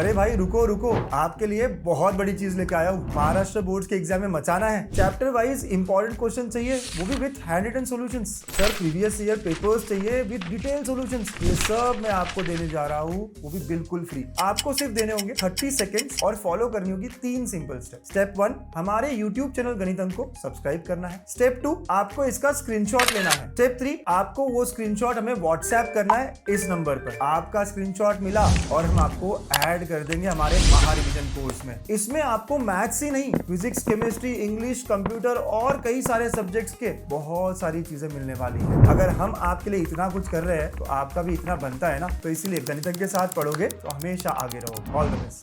अरे भाई रुको रुको, आपके लिए बहुत बड़ी चीज लेके आया हूँ। महाराष्ट्र बोर्ड के एग्जाम में मचाना है। चैप्टर वाइज इंपॉर्टेंट क्वेश्चन चाहिए, वो भी with hand written solutions. Sir previous year papers चाहिए विद डिटेल सॉल्यूशंस। ये सब मैं आपको देने जा रहा हूँ, वो भी बिल्कुल फ्री। आपको सिर्फ देने होंगे 30 सेकंड्स और फॉलो करनी होगी 3 सिंपल स्टेप। स्टेप 1, हमारे यूट्यूब चैनल गणित अंक को सब्सक्राइब करना है। स्टेप 2, आपको इसका स्क्रीनशॉट लेना है। स्टेप 3, आपको वो स्क्रीनशॉट हमें व्हाट्सएप करना है इस नंबर पर। आपका स्क्रीनशॉट मिला और हम आपको ऐड कर देंगे हमारे महा रिवीजन कोर्स में। इसमें आपको मैथ्स ही नहीं, फिजिक्स, केमिस्ट्री, इंग्लिश, कंप्यूटर और कई सारे सब्जेक्ट्स के बहुत सारी चीजें मिलने वाली है। अगर हम आपके लिए इतना कुछ कर रहे हैं तो आपका भी इतना बनता है ना। तो इसीलिए गणित के साथ पढ़ोगे तो हमेशा आगे रहोगे। All the best.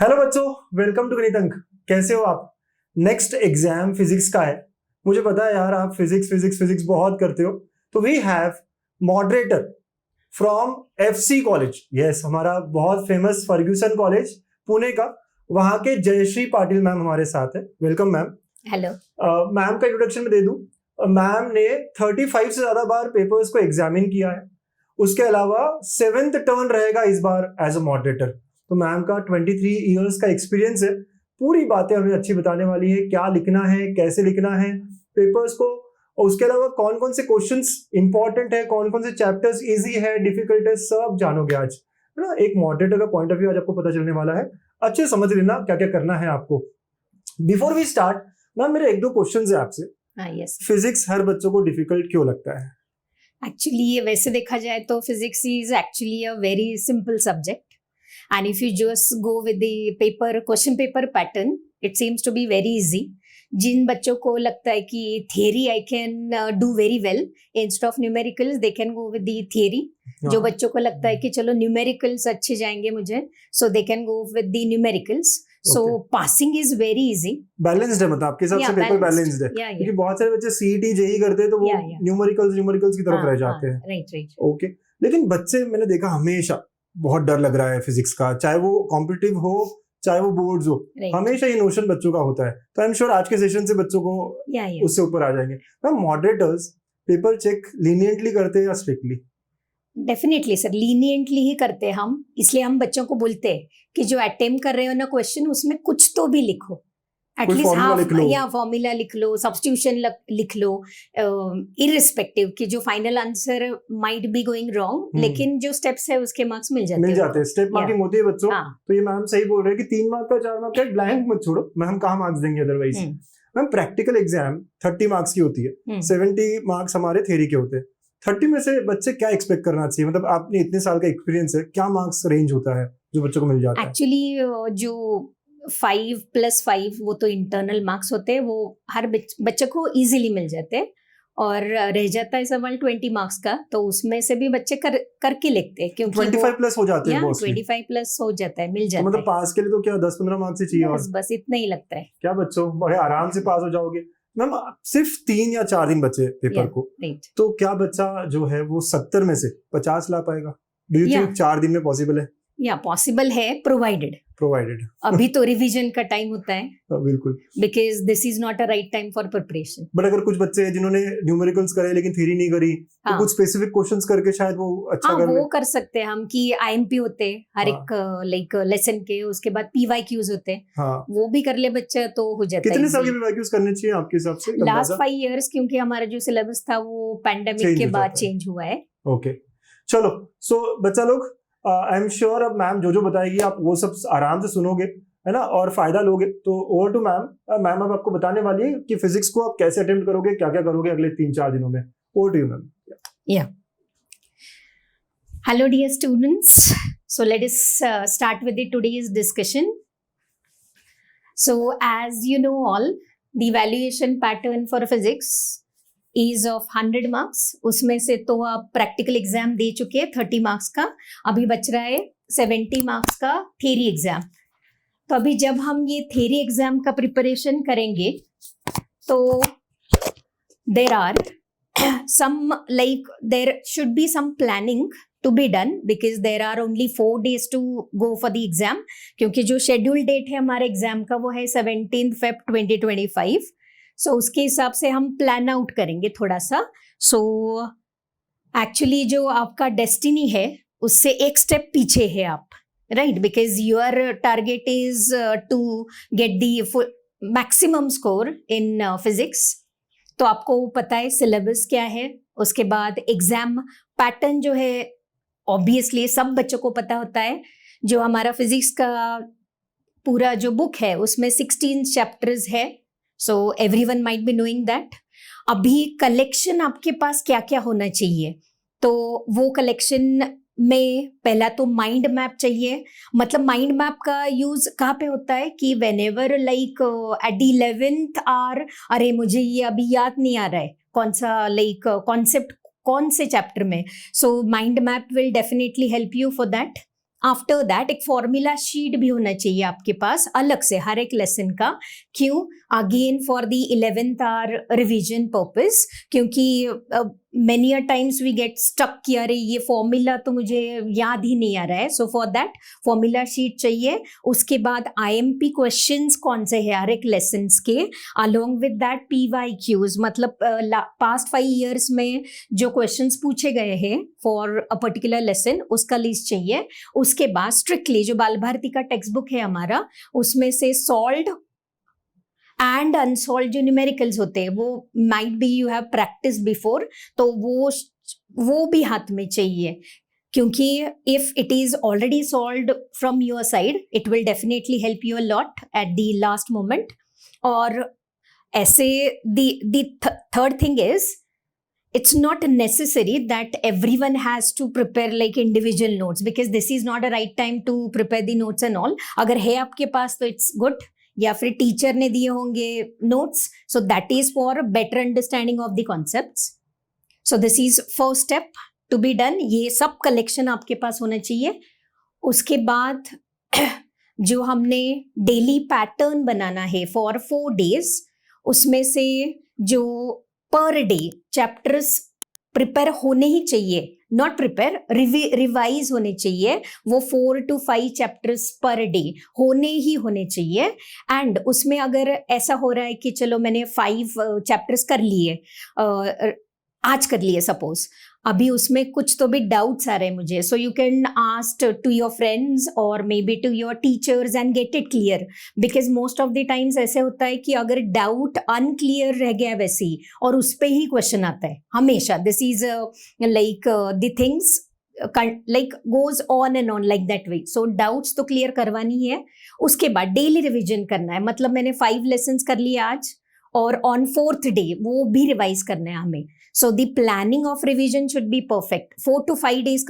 हेलो बच्चों, वेलकम टू गणित अंक। कैसे हो आप? नेक्स्ट एग्जाम फिजिक्स का है। मुझे पता है यार, आप फिजिक्स बहुत करते हो। तो we have moderator from FC college. Yes, हमारा बहुत फेमस फर्ग्यूसन कॉलेज पुणे का, वहां के जयश्री पाटिल मैम हमारे साथ है। Welcome ma'am. हेलो। मैम का इंट्रोडक्शन में दे दूं। मैम ने 35 से ज्यादा बार पेपर्स को एग्जामिन किया है। उसके अलावा 7th टर्न रहेगा इस बार एज अ मॉडरेटर। तो मैम का 23 इयर्स का एक्सपीरियंस है। पूरी बातें हमें अच्छी बताने वाली है, क्या लिखना है, कैसे लिखना है पेपर्स को, और उसके अलावा कौन कौन से क्वेश्चंस इंपॉर्टेंट है, कौन कौन से चैप्टर्स इजी है, डिफिकल्ट है, सब जानोगे आज, है ना। एक मॉडरेटर का पॉइंट ऑफ व्यू आज आपको पता चलने वाला है। अच्छे समझ लेना क्या क्या करना है आपको। बिफोर वी स्टार्ट मैम, मेरे 1-2 क्वेश्चंस है आपसे। यस। फिजिक्स हर बच्चों को डिफिकल्ट क्यों लगता है? एक्चुअली वैसे देखा जाए तो physics is actually a very simple subject, and if you just go with the paper question paper pattern, it seems to be very easy. जिन बच्चों को लगता है कि theory I can do very well instead of numericals, they can go with the theory. जो बच्चों को लगता है कि चलो न्यूमेरिकल्स अच्छे जाएंगे मुझे, so they can go with the numericals. So passing is very easy. Balanced है, मतलब आपके हिसाब से पेपर बैलेंस्ड है। क्योंकि बहुत सारे बच्चे CET जेई करते हैं तो वो न्यूमेरिकल्स की तरफ रह जाते हैं। राइट। ओके, लेकिन बच्चे, मैंने देखा हमेशा बहुत डर लग रहा है फिजिक्स का, चाहे वो कॉम्पिटिटिव हो चाहे वो बोर्ड्स हो, हमेशा ये नोशन बच्चों का होता है। तो आई एम श्योर आज के सेशन से बच्चों को उससे ऊपर आ जाएंगे। Ma'am, moderators paper check leniently करते हैं या स्ट्रिक्टली? डेफिनेटली सर, लीनियंटली ही करते हैं हम। इसलिए हम बच्चों को बोलते हैं कि जो अटेम्प्ट कर रहे हो ना क्वेश्चन, उसमें कुछ तो भी लिखो, एटलीस्ट फॉर्मूला लिख लो, सब्स्टिट्यूशन लिख लो, इररिस्पेक्टिव कि जो final answer might be going wrong, लेकिन जो स्टेप्स है उसके मार्क्स मिल जाते हैं। स्टेप मार्किंग होती है बच्चों। तो ये मैम सही बोल रहे हैं कि 3 मार्क का 4 मार्क का ब्लैंक मत छोड़ो। हम कहाँ मार्क्स देंगे otherwise. Ma'am, practical exam 30 marks की होती है, 70 मार्क्स हमारे थ्योरी के होते हैं। 30 में से बच्चे क्या एक्सपेक्ट करना चाहिए? मतलब आपने इतने साल का एक्सपीरियंस है, क्या मार्क्स रेंज होता है जो बच्चों को मिल जाता है? एक्चुअली जो 5+5 वो तो इंटरनल मार्क्स होते हैं, वो हर बच्चे को इजीली मिल जाते हैं। और रह जाता है सवाल 20 मार्क्स का, तो उसमें से भी बच्चे करके लिखते हैं, क्योंकि 25+ हो जाते हैं। 25+ हो जाता है, मिल जाता है। मतलब पास के लिए तो क्या 10-15 मार्क्स ही चाहिए? बस इतना ही लगता है। क्या बच्चों, बड़े आराम से पास हो जाओगे। मैम, सिर्फ 3 या 4 दिन बचे पेपर को, तो क्या बच्चा जो है वो 70 में से 50 ला पाएगा? डू यू थिंक 4 दिन में पॉसिबल है? या पॉसिबल है, प्रोवाइडेड अभी तो रिवीजन का टाइम होता है। बिल्कुल, because this is not a right time for preparation. But अगर कुछ बच्चे हैं जिन्होंने न्यूमेरिकल्स करे लेकिन थ्योरी नहीं करी, तो कुछ स्पेसिफिक क्वेश्चंस करके शायद वो अच्छा कर ले। वो कर सकते हैं हम कि IMP होते हैं हर एक लाइक लेसन के, उसके बाद PYQs होते हैं, वो भी कर ले बच्चा तो हो जाता है। कितने साल के PYQs करने चाहिए आपके हिसाब से? लास्ट 5 years, क्योंकि हमारा जो सिलेबस था वो पैंडेमिक के बाद चेंज हुआ है। ओके, चलो। सो बच्चा लोग, आई एम श्योर अब मैम जो बताएगी आप वो सब आराम से सुनोगे, है ना, और फायदा लोगे। तो ओवर टू मैम। मैम अब आपको बताने वाली है कि फिजिक्स को आप कैसे अटेम्प्ट करोगे, क्या क्या करोगे अगले 3-4 दिनों में। Over to you ma'am. या hello dear students, so let us start with the today's discussion. So as you know all, the evaluation pattern for physics is of 100 marks. उसमें से तो आप प्रैक्टिकल एग्जाम दे चुके हैं 30 मार्क्स का, अभी बच रहा है 70 मार्क्स का थियरी एग्जाम। तो अभी जब हम ये थियरी एग्जाम का प्रिपरेशन करेंगे तो there are some like there should be some planning to be done, because there are only 4 days to go for the exam. क्योंकि जो शेड्यूल डेट है हमारे एग्जाम का वो है 17 Feb 2025। सो उसके हिसाब से हम प्लान आउट करेंगे थोड़ा सा। सो एक्चुअली जो आपका डेस्टिनी है उससे एक स्टेप पीछे है आप, right, because your target is to get the maximum score in physics. तो आपको पता है सिलेबस क्या है, उसके बाद एग्जाम पैटर्न जो है ऑब्वियसली सब बच्चों को पता होता है. जो हमारा फिजिक्स का पूरा जो बुक है उसमें 16 चैप्टर्स है, so everyone might be knowing that. अभी कलेक्शन आपके पास क्या क्या होना चाहिए, तो वो कलेक्शन में पहला तो माइंड मैप चाहिए. मतलब माइंड मैप का यूज कहाँ पे होता है कि whenever like at the 11th hour, अरे मुझे ये अभी याद नहीं आ रहा है कौन सा लाइक कॉन्सेप्ट कौन से चैप्टर में, so mind map will definitely help you for that. After that एक फॉर्मूला शीट भी होना चाहिए आपके पास अलग से हर एक लेसन का. क्यों? Again for the 11th hour revision purpose, क्योंकि many a times we get stuck कि अरे ये फॉर्मूला तो मुझे याद ही नहीं आ रहा है. So for that formula sheet चाहिए. उसके बाद IMP क्वेश्चंस कौन से हैं हर एक लेसन के, अलोंग विद दैट PYQs, मतलब पास्ट 5 years में जो क्वेश्चंस पूछे गए हैं फॉर अ पर्टिकुलर लेसन उसका लिस्ट चाहिए. उसके बाद स्ट्रिक्टली जो बाल भारती का टेक्स्ट बुक है हमारा, उसमें से सॉल्व्ड एंड अनसॉल्व्ड जो न्यूमेरिकल्स होते हैं वो might be you have practice before, तो वो भी हाथ में चाहिए. क्योंकि if it is already solved from your side it will definitely help you a lot at the last moment. और ऐसे the third thing is it's not necessary that everyone has to prepare like individual notes, because this is not a right time to prepare the notes and all. अगर है आपके पास तो it's good, या फिर teacher ने दिए होंगे notes, so that is for better understanding of the concepts. So this is first step to be done. ये सब कलेक्शन आपके पास होना चाहिए. उसके बाद जो हमने डेली पैटर्न बनाना है फॉर 4 days, उसमें से जो पर डे चैप्टर्स प्रिपेयर होने ही चाहिए, नॉट प्रिपेयर, रिवाइज होने चाहिए, वो 4 to 5 चैप्टर्स पर डे होने चाहिए. एंड उसमें अगर ऐसा हो रहा है कि चलो मैंने 5 चैप्टर्स कर लिए, आज कर लिए सपोज, अभी उसमें कुछ तो भी डाउट्स आ रहे हैं मुझे, so you can ask to your friends और maybe to your teachers and get it clear. Because most of the times ऐसे होता है कि अगर डाउट अनक्लियर रह गया वैसे ही और उस पर ही क्वेश्चन आता है हमेशा. This is like the things like goes on and on like that way. So doubts तो क्लियर करवानी है. उसके बाद डेली रिविजन करना है, मतलब मैंने 5 लेसन्स कर लिए आज और ऑन 4th डे वो भी रिवाइज करना है हमें. So the planning of revision should be perfect. 4 to 5 days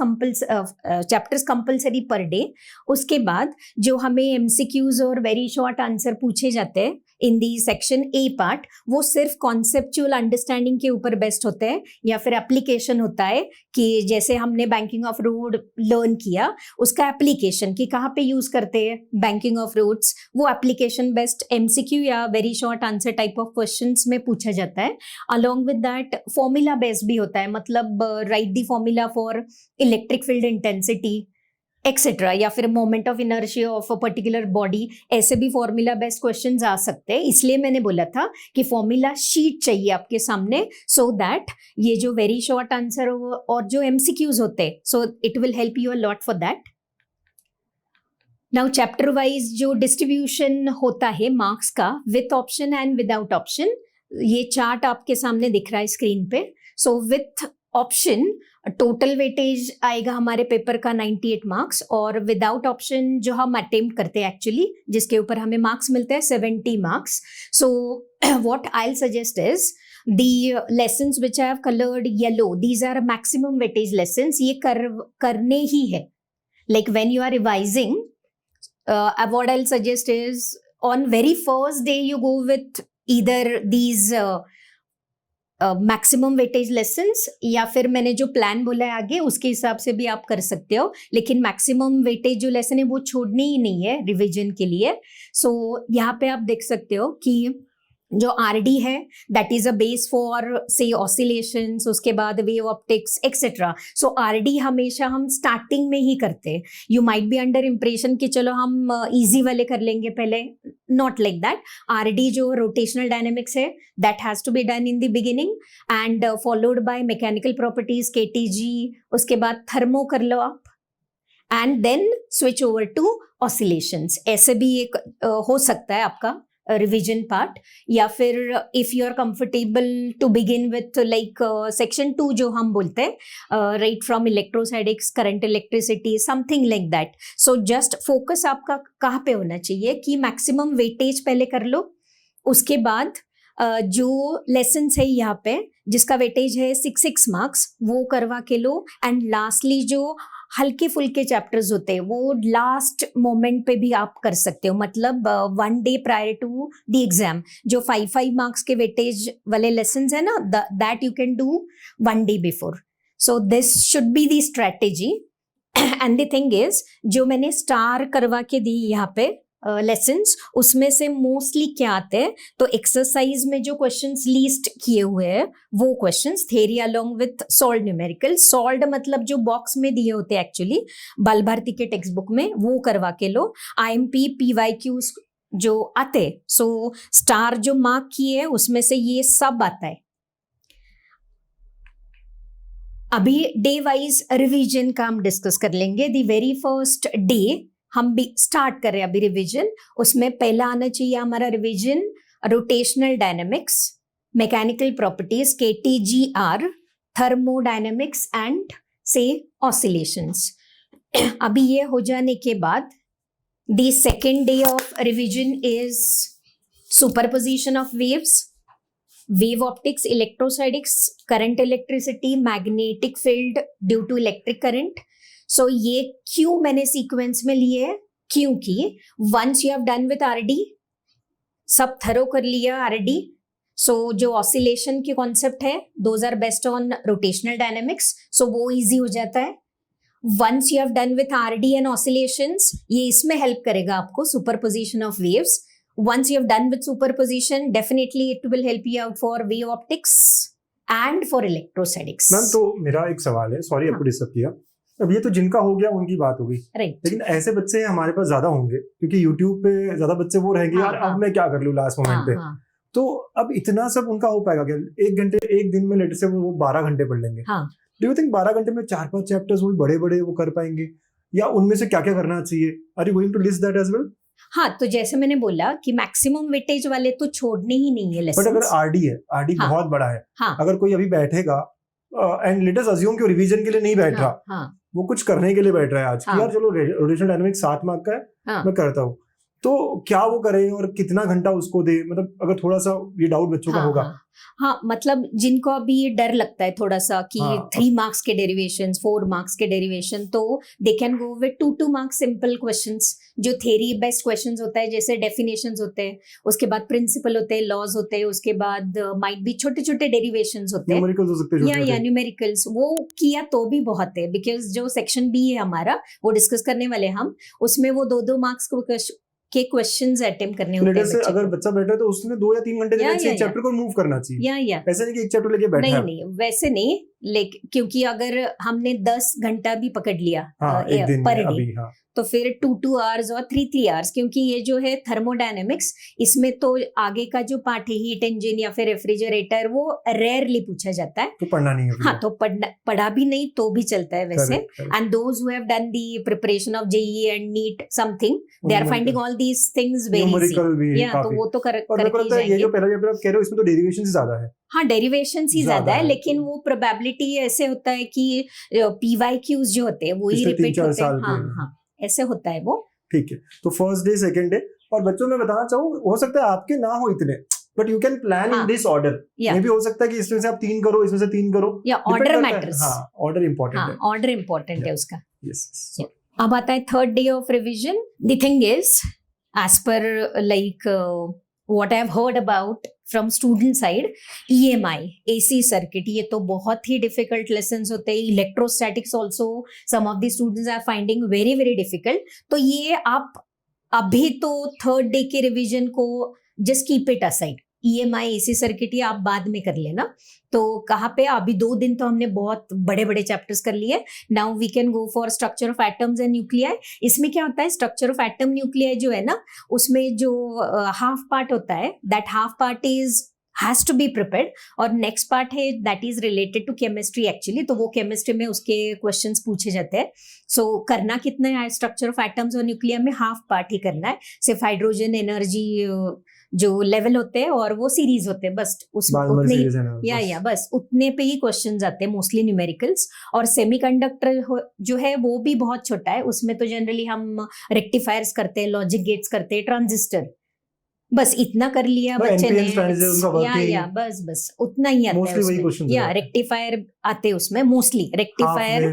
chapters compulsory per day. उसके बाद जो हमें MCQs और वेरी शॉर्ट आंसर पूछे जाते हैं इन दी सेक्शन A पार्ट, वो सिर्फ कॉन्सेप्चुअल अंडरस्टैंडिंग के ऊपर बेस्ट होते हैं, या फिर एप्लीकेशन होता है कि जैसे हमने बैंकिंग ऑफ रूट लर्न किया उसका एप्लीकेशन कि कहाँ पे यूज करते हैं बैंकिंग ऑफ रूट्स, वो एप्लीकेशन बेस्ट MCQ या very short answer type of questions में पूछा जाता है. Along with that formula based भी होता है, मतलब right the formula for electric field intensity etcetera, या फिर moment of inertia of a particular body, ऐसे भी फॉर्मूला बेस्ड क्वेश्चंस आ सकते हैं. इसलिए मैंने बोला था कि फॉर्मूला शीट चाहिए आपके सामने, सो दैट ये जो वेरी शॉर्ट आंसर और जो MCQs होते हैं, so it will help you a lot for that. Now chapter wise जो डिस्ट्रीब्यूशन होता है मार्क्स का with option and without option, ये चार्ट आपके सामने दिख रहा है स्क्रीन पे. So with option total weightage आएगा हमारे पेपर का 98 मार्क्स, और विदाउट ऑप्शन जो हम अटेम्प्ट करते हैं एक्चुअली जिसके ऊपर हमें मार्क्स मिलते हैं 70 marks. So what I will suggest is the lessons which I have colored yellow, these are maximum weightage lessons. ये करने ही है. Like when you are revising, what I'll suggest is on very first day you go with either these maximum weightage lessons, या फिर मैंने जो plan बोला है आगे उसके हिसाब से भी आप कर सकते हो, लेकिन मैक्सिमम वेटेज जो लेसन है वो छोड़नी ही नहीं है रिवीजन के लिए. सो यहाँ पे आप देख सकते हो कि जो RD है that is a base for say oscillations, उसके बाद wave optics etcetera. So RD हमेशा हम स्टार्टिंग में ही करते हैं. You might be under impression कि चलो हम इजी वाले कर लेंगे पहले. Not like that. RD जो रोटेशनल डायनेमिक्स है that has to be done in the beginning and followed by mechanical properties KTG. उसके बाद थर्मो कर लो आप and then switch over to oscillations. ऐसे भी एक हो सकता है आपका रिविजन पार्ट. या फिर if you are comfortable to begin with like section 2 जो हम बोलते हैं, right from electrostatics, current electricity, something like that. So just focus आपका कहाँ पे होना चाहिए कि मैक्सिमम वेटेज पहले कर लो. उसके बाद जो लेसन्स है यहाँ पे जिसका वेटेज है 6 मार्क्स वो करवा के लो. एंड लास्टली जो हल्के फुल्के चैप्टर्स होते हैं वो लास्ट मोमेंट पे भी आप कर सकते हो. मतलब 1 day prior to the exam जो 5 मार्क्स के वेटेज वाले लेसन्स है ना, that you can do 1 day before. So this should be the strategy. And the thing is जो मैंने स्टार करवा के दी यहाँ पे लेसन्स, उसमें से मोस्टली क्या आते हैं तो एक्सरसाइज में जो क्वेश्चंस लीस्ट किए हुए हैं वो questions theory along with solve numerical. Solve मतलब जो बॉक्स में दिए होते हैं एक्चुअली बाल भारती के टेक्स्ट बुक में, वो करवा के लो. IMP PYQs जो आते, सो स्टार जो मार्क किए हैं उसमें से ये सब आता है. अभी डे वाइज रिवीजन का हम डिस्कस कर लेंगे. द वेरी फर्स्ट डे हम भी स्टार्ट कर रहे हैं अभी रिवीजन. उसमें पहला आना चाहिए हमारा revision rotational dynamics, mechanical properties KTGR, thermodynamics and से ऑसिलेशंस. अभी ये हो जाने के बाद the second day of revision is superposition of waves, wave optics, electrostatics, current electricity, magnetic field due to electric current. So ये क्यों मैंने सीक्वेंस में लिए है, क्योंकि once you have done with RD, सब थरो कर लिया RD. सो जो ऑसिलेशन के कॉन्सेप्ट है those are based on rotational dynamics, so वो इजी हो जाता है. Once you have done with RD and oscillations, ये इसमें हेल्प करेगा आपको superposition of waves. Once you have done with superposition, definitely it will help you out for wave optics and for electrostatics. Ma'am तो मेरा एक सवाल है, sorry आपको डिस्टर्ब किया. अब ये तो जिनका हो गया उनकी बात हो गई, राइट. लेकिन ऐसे बच्चे हमारे पास ज्यादा होंगे क्योंकि YouTube पे ज्यादा बच्चे वो रहेंगे यार अब मैं क्या कर लूँ लास्ट मोमेंट पे. तो अब इतना सब उनका हो पाएगा क्या? 1 घंटे एक दिन में लेट से वो 12 घंटे पढ़ लेंगे. डू यू थिंक 12 घंटे में 4-5 चैप्टर्स वो बड़े बड़े वो कर पाएंगे, या उनमें से क्या क्या करना चाहिए? Are you going to list that as well? हाँ, तो जैसे मैंने बोला कि मैक्सिमम वेटेज वाले तो छोड़ने ही नहीं है लेसन्स. बट अगर RD है, RD बहुत बड़ा है, अगर कोई अभी बैठेगा एंड लेट अस अज्यूम कि रिवीजन के लिए नहीं बैठ रहा, वो कुछ करने के लिए बैठ रहा है आज कि यार चलो रोटेशनल डायनामिक्स 7 मार्क का है, मैं करता हूँ, तो क्या वो करे और कितना घंटा उसको दे? मतलब अगर थोड़ा सा ये डाउट बच्चों का होगा. हाँ, मतलब जिनको अभी ये डर लगता है थोड़ा सा कि 3 मार्क्स के डेरिवेशन, 4 मार्क्स के डेरिवेशन, तो दे can go with 2 marks simple questions जो थ्योरी बेस्ड क्वेश्चंस होता है, जैसे डेफिनेशंस होते हैं, उसके बाद प्रिंसिपल होते हैं, लॉज होते हैं, उसके बाद माइट भी छोटे छोटे डेरिवेशंस होते हैं, न्यूमेरिकल्स हो सकते हैं, या न्यूमेरिकल्स. वो किया तो भी बहुत है, बिकॉज जो सेक्शन B है हमारा वो डिस्कस करने वाले हम, उसमें वो 2 मार्क्स के क्वेश्चंस अटेम्प्ट करने होते हैं. अगर बच्चा बैठा है तो उसने 2 या 3 घंटे देने से चैप्टर को मूव करना चाहिए. ऐसे नहीं कि एक चैप्टर लेके बैठा है. नहीं, वैसे नहीं, क्योंकि अगर हमने 10 घंटा भी पकड़ लिया पर डे, तो फिर 2 आवर्स और 3 आवर्स, क्योंकि ये जो है थर्मोडायनेमिक्स, इसमें तो आगे का जो पार्ट है हीट इंजन या फिर रेफ्रिजरेटर, वो रेयरली पूछा जाता है, तो पढ़ना नहीं है. हाँ, तो पढ़ा भी नहीं तो भी चलता है वैसे. And those who have done the preparation of JEE and NEET something, they are finding all these things very easy. या तो वो तो करके जाएंगे. ये जो पहला चैप्टर आप कह रहे हो इसमें तो डेरिवेशन ही ज्यादा है. हाँ, डेरिवेशंस ही ज्यादा है, लेकिन वो प्रोबेबिलिटी ऐसे होता है कि PYQs जो होते हैं वो ही रिपीट होते हैं. हाँ, ऐसे होता है वो. ठीक है, तो फर्स्ट डे, सेकंड डे, और बच्चों में बताना चाहूँ, हो सकता है आपके ना हो इतने, but you can plan in this order. ये भी हो सकता है कि इसमें से आप 3 करो, इसमें से 3 करो, या ऑर्डर मैटर्स. हाँ, ऑर्डर इंपॉर्टेंट है. ऑर्डर इंपॉर्टेंट है उसका. यस. अब आता है third day of revision. The thing is, as per like what I've heard about from student side, EMI, AC circuit, ये तो बहुत ही difficult lessons होते हैं. Electrostatics also some of the students are finding very very difficult. तो ये आप अभी तो थर्ड डे के रिवीजन को just keep it aside. EMI AC circuit ये आप बाद में कर लेना। तो कहाँ पे अभी 2 दिन तो हमने बहुत बड़े बड़े चैप्टर्स कर लिए। Now we can go for structure of atoms and nuclei. इसमें क्या होता है, स्ट्रक्चर ऑफ एटम न्यूक्लियाई जो है ना, उसमें जो हाफ पार्ट होता है, that half part is has to be prepared, और नेक्स्ट पार्ट है that is related to chemistry actually. तो वो केमिस्ट्री में उसके क्वेश्चंस पूछे जाते हैं। सो करना कितना है स्ट्रक्चर ऑफ एटम्स और न्यूक्लियर में, हाफ पार्ट ही करना है। सिर्फ हाइड्रोजन एनर्जी जो लेवल होते हैं और वो सीरीज होते हैं, बस उतने या बस उतने पे ही क्वेश्चन आते हैं, मोस्टली न्यूमेरिकल्स। और सेमीकंडक्टर जो है वो भी बहुत छोटा है, उसमें तो जनरली हम रेक्टिफायर्स करते हैं, लॉजिक गेट्स करते हैं, ट्रांजिस्टर, बस इतना कर लिया बच्चे ने। या बस उतना ही आता है उसमें। या रेक्टिफायर आते हैं उसमें मोस्टली, रेक्टिफायर,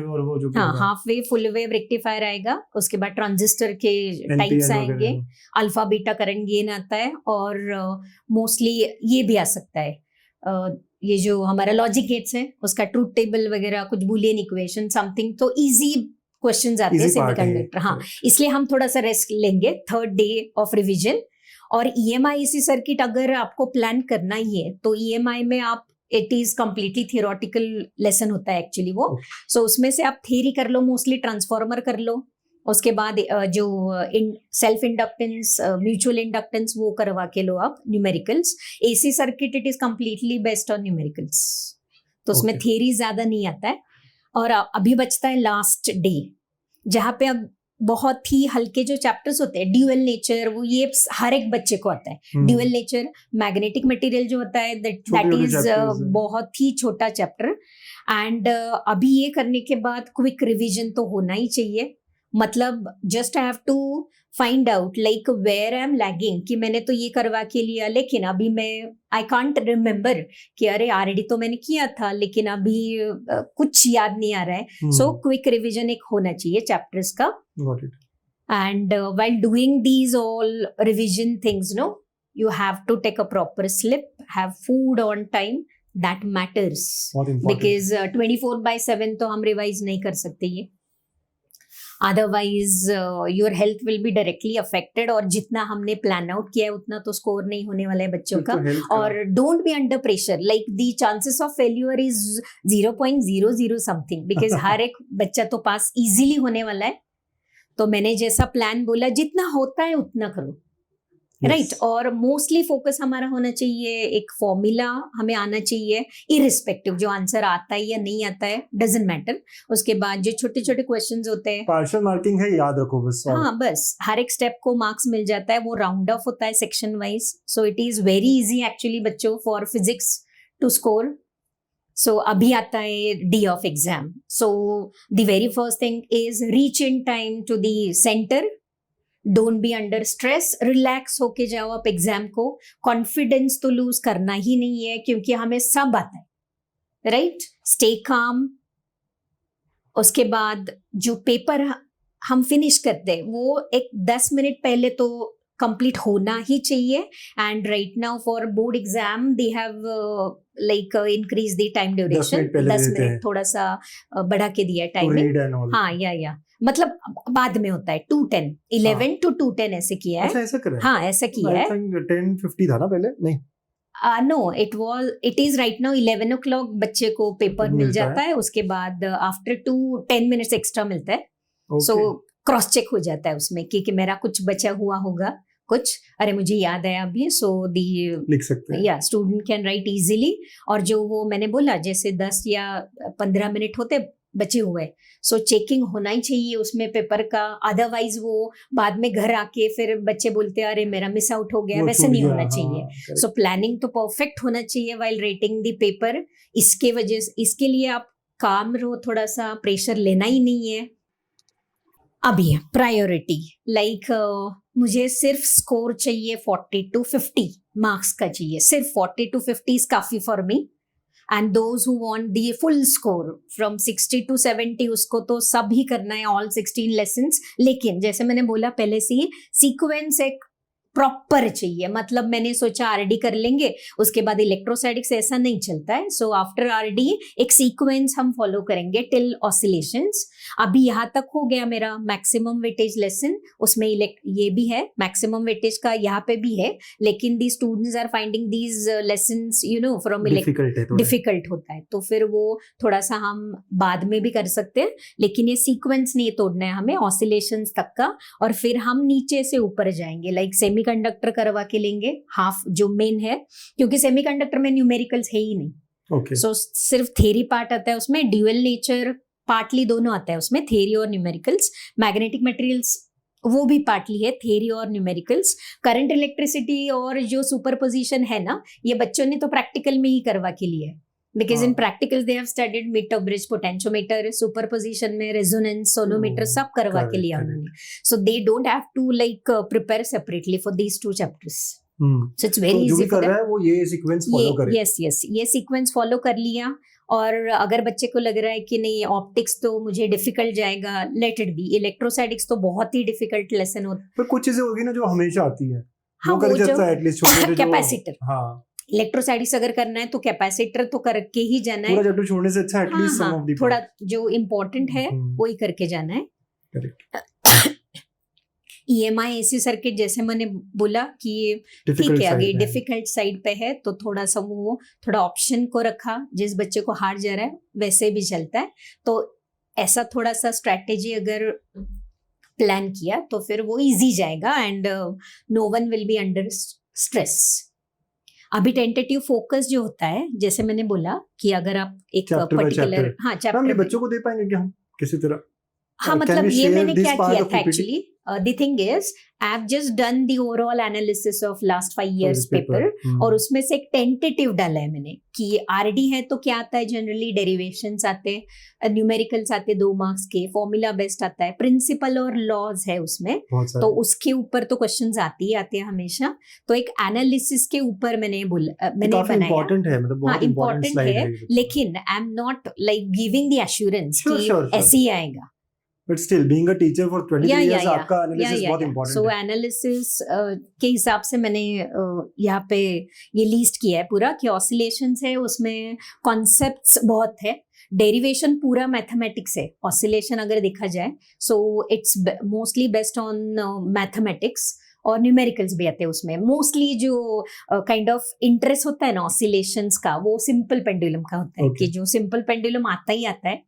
हाँ half wave, full wave rectifier आएगा। उसके बाद ट्रांजिस्टर के टाइप्स आएंगे, अल्फा बीटा करंट गेन आता है, और मोस्टली ये भी आ सकता है ये जो हमारा लॉजिक गेट्स है उसका ट्रूथ टेबल वगैरह, कुछ बुलियन इक्वेशन समथिंग। तो इजी क्वेश्चंस आते हैं सेमीकंडक्टर। हाँ, इसलिए हम थोड़ा सा रेस्ट लेंगे, 3rd डे ऑफ रिविजन। और EMI AC सर्किट अगर आपको प्लान करना ही है तो EMI में आप, it is completely theoretical lesson होता है एक्चुअली वो। सो उसमें से आप थियरी कर लो, मोस्टली ट्रांसफॉर्मर कर लो। उसके बाद जो सेल्फ इंडक्टेंस, म्यूचुअल इंडक्टेंस, वो करवा के लो आप numericals. AC circuit it is completely based on numericals, तो उसमें थियरी ज्यादा नहीं आता है। और अभी बचता है लास्ट डे, जहाँ पे अब बहुत ही हल्के जो चैप्टर्स होते हैं, ड्यूअल नेचर, वो ये हर एक बच्चे को आता है। ड्यूअल नेचर, मैग्नेटिक मटेरियल जो होता है, दैट इज बहुत ही छोटा चैप्टर। एंड अभी ये करने के बाद क्विक रिवीजन तो होना ही चाहिए। मतलब just I have to find out like where I am lagging, कि मैंने तो ये करवा के लिया लेकिन अभी मैं आई कांट रिमेम्बर कि अरे ऑलरेडी तो मैंने किया था, लेकिन अभी कुछ याद नहीं आ रहा है। सो क्विक रिवीजन एक होना चाहिए चैप्टर्स का। And while doing these all revision things, no, you have to take a proper sleep, have food on time, that matters, because 24/7 तो हम रिवाइज नहीं कर सकते ये, otherwise your health will be directly affected. और जितना हमने प्लान आउट किया है उतना तो स्कोर नहीं होने वाला है बच्चों का। और don't be under pressure, like the chances of failure is 0.00 something, because हर एक बच्चा तो पास इजीली होने वाला है। तो मैंने जैसा प्लान बोला, जितना होता है उतना करो, राइट। और मोस्टली फोकस हमारा होना चाहिए, एक फॉर्मूला हमें आना चाहिए, इरिस्पेक्टिव जो आंसर आता है या नहीं आता है, डजंट मैटर। उसके बाद जो छोटे छोटे क्वेश्चंस होते हैं, पार्शियल मार्किंग है, याद रखो बस। हाँ, बस हर एक स्टेप को मार्क्स मिल जाता है, वो राउंड ऑफ होता है section wise. So it is very easy actually बच्चों for physics to score. So अभी आता है day of exam. So the very first thing is reach in time to the centre, don't be under stress, relax होके जाओ आप exam को। Confidence तो loose करना ही नहीं है, क्योंकि हमें सब आता है, राइट। Stay calm. उसके बाद जो पेपर हम फिनिश करते हैं वो एक 10 मिनट पहले तो कंप्लीट होना ही चाहिए। And right now for board exam they have like increase the time duration, 10 minute थोड़ा सा बढ़ा के दिया टाइमिंग। हाँ, या मतलब बाद में होता है 2:10, 11 to 2:10 ऐसे किया है। अच्छा, ऐसा करा है? हाँ, ऐसा किया है। 10:50 था ना पहले, नहीं? No, it is right now 11 o'clock बच्चे को पेपर मिल जाता है। उसके बाद आफ्टर 10 मिनट्स एक्स्ट्रा मिलता है। सो क्रॉस चेक हो जाता है उसमें कि मेरा कुछ बचा हुआ होगा, कुछ अरे मुझे याद आया अभी, सो लिख सकते हैं, या स्टूडेंट कैन राइट इजीली। और जो वो मैंने बोला जैसे 10 या 15 मिनट होते बचे हुए, सो चेकिंग होना ही चाहिए उसमें पेपर का। अदरवाइज वो बाद में घर आके फिर बच्चे बोलते हैं अरे मेरा मिस आउट हो गया, वैसे नहीं होना चाहिए। सो प्लानिंग तो परफेक्ट होना चाहिए व्हाइल रेटिंग द पेपर। इसके लिए आप काम रहो, थोड़ा सा प्रेशर लेना ही नहीं है। अभी प्रायोरिटी लाइक मुझे सिर्फ स्कोर चाहिए 40 to 50 मार्क्स का चाहिए, सिर्फ 40 to 50 इज काफी for me. And those who want the full score from 60 to 70, उसको तो सब ही करना है, ऑल 16 लेसन्स। लेकिन जैसे मैंने बोला पहले से ही, सीक्वेंस एक प्रॉपर चाहिए, मतलब मैंने सोचा आरडी कर लेंगे उसके बाद इलेक्ट्रोस्टैटिक्स, ऐसा नहीं चलता है। सो आफ्टर आरडी एक सीक्वेंस हम फॉलो करेंगे टिल ऑसिलेशंस। अभी यहाँ तक हो गया मेरा मैक्सिमम वेटेज लेसन, उसमें ये भी है मैक्सिमम वेटेज का, यहाँ पे भी है, लेकिन the students are finding these lessons you know from difficult होता है, तो फिर वो थोड़ा सा हम बाद में भी कर सकते हैं, लेकिन ये सीक्वेंस नहीं तोड़ना है हमें ऑसिलेशंस तक का। और फिर हम नीचे से ऊपर जाएंगे, लाइक सेमीकंडक्टर करवा के लेंगे हाफ जो मेन है, क्योंकि सेमीकंडक्टर में न्यूमेरिकल्स है ही नहीं। Okay. सो सिर्फ थ्योरी पार्ट आता है उसमें, ड्यूअल नेचर पार्टली दोनों आता है उसमें, थ्योरी और न्यूमेरिकल्स। मैग्नेटिक मटेरियल्स वो भी पार्टली है, थ्योरी और न्यूमेरिकल्स। करंट इलेक्ट्रिसिटी और जो सुपरपोजिशन है ना, ये बच्चों ने तो प्रैक्टिकल में ही करवा के लिया है, because in practicals they have studied metre bridge, potentiometer, superposition में रेजोनेंस, सोनोमीटर सब करवा के लिया उन्होंने। So they don't have to like prepare separately for these two chapters. So it's very easy for them. वो ये सीक्वेंस फॉलो करे। Yes ये सीक्वेंस फॉलो कर लिया। और अगर बच्चे को लग रहा है कि नहीं ऑप्टिक्स तो मुझे डिफिकल्ट जाएगा, लेट इट बी। इलेक्ट्रोस्टैटिक्स तो बहुत ही डिफिकल्ट लेसन होता है, पर कुछ चीजें होगी ना जो हमेशा आती है, हाँ, वो कर वो जाता है एटलीस्ट छोटे कैपेसिटर। हाँ, इलेक्ट्रोस्टैटिक्स अगर करना है तो कैपेसिटर तो करके ही जाना है, पूरा चैप्टर छोड़ने से अच्छा एटलीस्ट सम ऑफ द थोड़ा जो इम्पोर्टेंट है वो ही करके जाना है। EMI AC सर्किट जैसे मैंने बोला कि ये ठीक है, आगे डिफिकल्ट साइड पे है तो थोड़ा सा वो थोड़ा ऑप्शन को रखा, जिस बच्चे को हार्ड जा रहा है वैसे भी चलता है। तो ऐसा थोड़ा सा स्ट्रैटेजी अगर प्लान किया तो फिर वो इजी जाएगा and no one will be under stress. अभी टेंटेटिव फोकस जो होता है, जैसे मैंने बोला कि अगर आप एक पर्टिकुलर चैप्टर बच्चों को दे पाएंगे क्या हम किसी तरह? हाँ, मतलब ये मैंने क्या किया था actually, the thing is I've just done the overall analysis of last 5 years paper और उसमें से एक टेंटेटिव डाला है मैंने कि आरडी है तो क्या आता है, जनरली डेरिवेशंस आते हैं, न्यूमेरिकल्स आते हैं 2 मार्क्स के, फॉर्मूला बेस्ड आता है, प्रिंसिपल और लॉज है उसमें, तो उसके ऊपर तो क्वेश्चंस आते ही हमेशा। तो एक एनालिसिस के ऊपर मैंने बनाया, इम्पोर्टेंट है, मतलब बहुत इम्पोर्टेंट है, लेकिन I am not like giving the assurance कि ऐसे ही आएगा। But still, being a teacher for 23 years, आपका analysis बहुत important है। So analysis के हिसाब से मैंने यहाँ पे ये लिस्ट किया है पूरा कि ऑसिलेशंस है, उसमें कॉन्सेप्ट्स बहुत है, डेरिवेशन पूरा मैथमेटिक्स है। ऑसिलेशन अगर देखा जाए so it's mostly based on mathematics और न्यूमेरिकल्स भी आते हैं उसमें। मोस्टली जो काइंड ऑफ इंटरेस्ट होता है ना ऑसिलेशंस का, वो सिंपल पेंडुलम का होता है, कि जो सिंपल पेंडुलम आता ही आता है।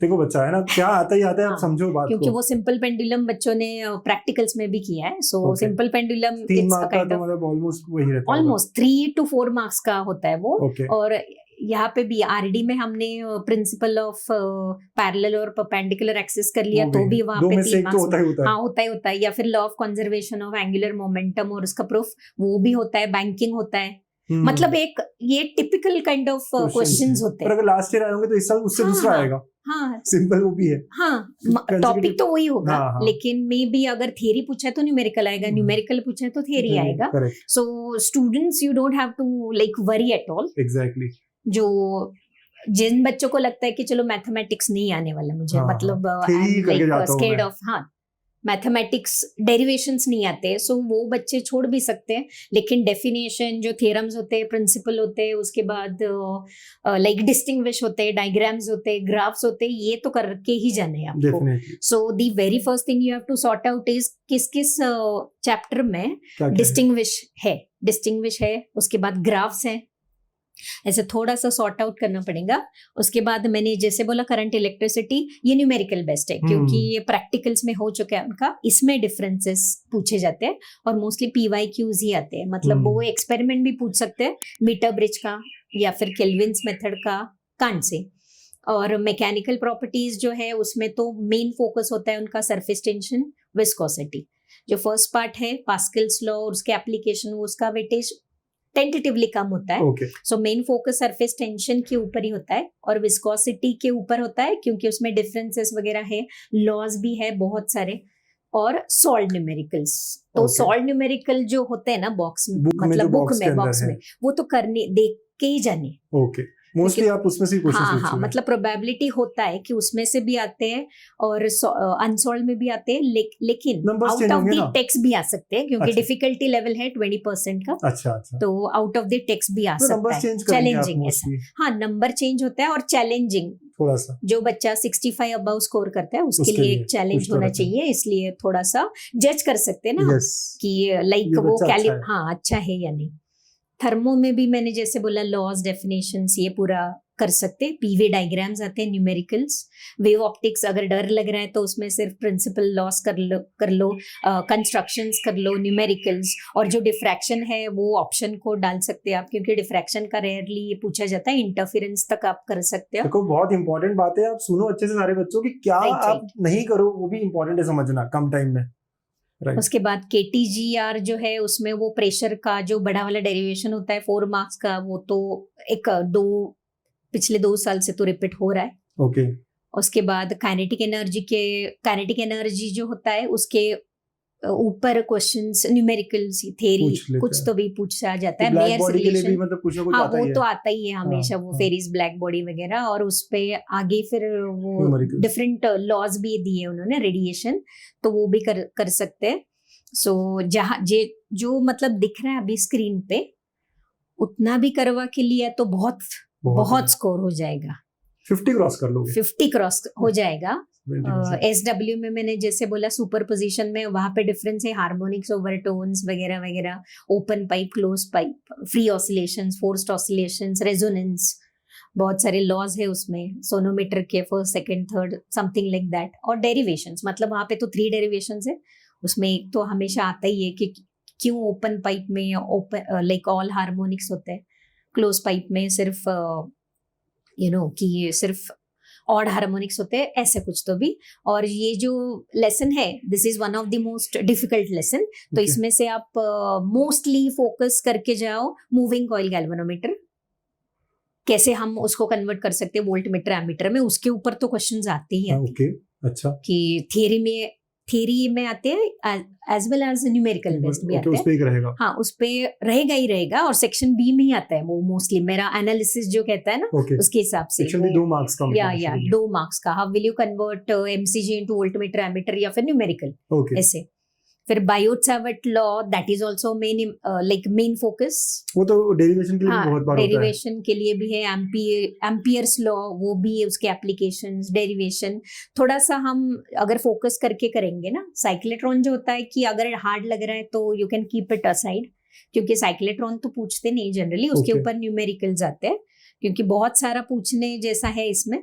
देखो बच्चा है ना, क्या आता ही आता है, आप समझो बात को, क्योंकि वो सिंपल पेंडुलम बच्चों ने प्रैक्टिकल्स में भी किया है। सो सिंपल पेंडुलम 3 मार्क्स का तो मतलब ऑलमोस्ट वही रहता है, ऑलमोस्ट 3 to 4 मार्क्स का होता है वो। और यहाँ पे भी आरडी में हमने प्रिंसिपल ऑफ पैरेलल और परपेंडिकुलर एक्सिस कर लिया, तो भी वहाँ पे 3 मार्क्स होता है। या फिर law of conservation of angular momentum और उसका प्रूफ वो भी होता है, बैंकिंग होता है। मतलब एक ये टिपिकल काइंड ऑफ क्वेश्चंस होते हैं। पर अगर लास्ट ईयर आएंगे तो इस साल उससे दूसरा आएगा। हाँ, सिंपल वो भी है। हाँ, टॉपिक तो वही होगा, लेकिन मे बी अगर थियरी पूछा है तो न्यूमेरिकल आएगा, न्यूमेरिकल पूछा है तो थियरी आएगा। So students you don't have to like worry at all. Exactly. जो जिन बच्चों को लगता है कि चलो मैथमेटिक्स नहीं आने वाला मुझे, मतलब स्केर्ड ऑफ मैथमेटिक्स डेरिवेशंस नहीं आते, सो वो बच्चे छोड़ भी सकते हैं। लेकिन डेफिनेशन जो थ्योरम्स होते हैं, प्रिंसिपल होते हैं, उसके बाद लाइक डिस्टिंग्विश होते हैं, डायग्राम्स होते हैं, ग्राफ्स होते हैं, ये तो करके ही जाने हैं आपको। So the very first thing you have to sort out is किस किस चैप्टर में डिस्टिंग्विश है, उसके बाद ग्राफ्स है, ऐसे थोड़ा सा सॉर्ट आउट करना पड़ेगा। उसके बाद मैंने जैसे बोला करंट इलेक्ट्रिसिटी, ये न्यूमेरिकल बेस्ड है क्योंकि ये प्रैक्टिकल्स में हो चुका है उनका, इसमें डिफरेंसेस पूछे जाते हैं और मोस्टली PYQs ही आते हैं। मतलब वो एक्सपेरिमेंट भी पूछ सकते हैं मीटर ब्रिज का या फिर केल्विन्स मेथड का कांट से। और मैकेनिकल प्रॉपर्टीज जो है उसमें तो मेन फोकस होता है उनका सरफेस टेंशन, विस्कोसिटी। जो फर्स्ट पार्ट है पास्कल्स लॉ और उसके एप्लीकेशन, उसका वेटेज टेंटेटिवली कम होता है। So main focus surface tension के ऊपर ही होता है और विस्कोसिटी के ऊपर होता है, क्योंकि उसमें डिफरेंसेस वगैरह है, लॉज भी है बहुत सारे, और सॉल्व न्यूमेरिकल्स। तो सॉल्व न्यूमेरिकल जो होते हैं ना बॉक्स में, मतलब बुक में वो तो करने देख के ही जाने। मोस्टली आप उसमें से क्वेश्चन हाँ पूछ हाँ, रहे हैं। मतलब प्रोबेबिलिटी होता है कि उसमें से भी आते हैं और अनसॉल्व में भी आते हैं, लेकिन Numbers आउट change ऑफ होंगे द ना? टेक्स्ट भी आ सकते हैं, क्योंकि अच्छा। डिफिकल्टी लेवल है 20% का, अच्छा अच्छा, तो आउट ऑफ द टेक्स्ट भी आ तो सकता नंबर्स है। चेंज करेंगे आप चैलेंजिंग ऐसा, मोस्टली हाँ नंबर चेंज होता है, और चैलेंजिंग थोड़ा सा जो बच्चा 65 अबव स्कोर करता है उसके उसके लिए लिए एक चैलेंज कुछ तो होना रहता है। चाहिए, इसलिए थोड़ा सा जज कर सकते हैं ना हम, यस, कि लाइक ये वो बच्चा अच्छा है। हाँ अच्छा है या नहीं। थर्मो में भी मैंने जैसे बोला लॉज, डेफिनेशंस, ये पूरा कर सकते हैं। पीवी डायग्राम्स आते हैं, न्यूमेरिकल्स, वेव ऑप्टिक्स, अगर डर लग रहा है तो उसमें सिर्फ प्रिंसिपल लॉस कर लो, कंस्ट्रक्शंस कर लो, न्यूमेरिकल्स, और जो डिफ्रैक्शन है वो ऑप्शन को डाल सकते हैं आप, क्योंकि डिफ्रैक्शन का रेयरली ये पूछा जाता है, इंटरफेरेंस तक आप कर सकते हो। देखो बहुत इंपॉर्टेंट बात है, आप सुनो अच्छे से सारे बच्चों की, क्या Right, आप नहीं करो वो भी इंपॉर्टेंट है समझना कम टाइम में। राइट, उसके बाद KTGR जो है उसमें वो प्रेशर का जो बड़ा वाला डेरिवेशन होता है 4 मार्क्स का, वो तो एक पिछले 2 साल से तो रिपीट हो रहा है। ओके, उसके बाद काइनेटिक एनर्जी जो होता है उसके ऊपर क्वेश्चंस, न्यूमेरिकल्स, थेरी पूछ लेते कुछ हैं। तो भी पूछा जाता है। ब्लैक मेयर्स बॉडी के लिए भी रिलेशन, मतलब कुछ ना कुछ हाँ आता वो ही है। तो आता ही है हमेशा, वो हाँ। फेरीज ब्लैक बॉडी वगैरह, और उस पे आगे फिर वो Numericals। डिफरेंट लॉज भी दिए उन्होंने, रेडिएशन, तो वो भी कर सकते हैं। सो जहाँ जो मतलब दिख रहा है अभी स्क्रीन पे, उतना भी करवा के लिए तो बहुत स्कोर हो जाएगा, 50 क्रॉस कर लोगे। 50 क्रॉस हो जाएगा। 20%। SW में मैंने जैसे बोला सुपर पोजिशन में, वहां पे डिफरेंस है, हार्मोनिक्स, ओवरटोन्स वगैरह वगैरह, open pipe, close pipe, free oscillations, forced oscillations, resonance, बहुत सारे लॉज है उसमें, सोनोमीटर के first, second, third, something like that, और डेरिवेशंस, मतलब वहां पे तो 3 डेरिवेशंस है, उसमें एक तो हमेशा आता ही है कि क्यों ओपन पाइप में ओपन लाइक ऑल हार्मोनिक्स होते हैं, क्लोज पाइप में सिर्फ कि सिर्फ ऑड हार्मोनिक्स होते हैं, ऐसे कुछ तो भी। और ये जो लेसन है, this is one of the most difficult lesson, तो Okay। इसमें से आप मोस्टली फोकस करके जाओ मूविंग कॉइल गैल्वेनोमीटर, कैसे हम उसको कन्वर्ट कर सकते हैं वोल्ट मीटर एमीटर में, उसके ऊपर तो क्वेश्चंस आते ही आते हैं, ओके, अच्छा, कि थियरी में आते हैं as well as numerical based भी आते उस हैं। पे ही रहेगा। हाँ उस पे रहेगा ही रहेगा, और सेक्शन बी में ही आता है वो मोस्टली, मेरा एनालिसिस जो कहता है ना ओके, उसके हिसाब से सेक्शन भी 2 मार्क्स का या मतलब 2 मार्क्स का। How will you convert MCG into voltmeter ammeter या फिर न्यूमेरिकल, ओके, ऐसे। फिर Biot Savart law, that is also main focus. वो तो डेरिवेशन के लिए भी बहुत बार होता है। डेरिवेशन के लिए भी है, एम्पियर्स लॉ, वो भी है, उसके एप्लीकेशंस, डेरिवेशन। थोड़ा सा हम अगर फोकस करके करेंगे ना, साइक्लोट्रॉन जो होता है कि अगर हार्ड लग रहा है तो you can keep it aside, क्योंकि साइक्लोट्रॉन तो पूछते नहीं जनरली, उसके Okay। ऊपर न्यूमेरिकल्स आते हैं, क्योंकि बहुत सारा पूछने जैसा है इसमें।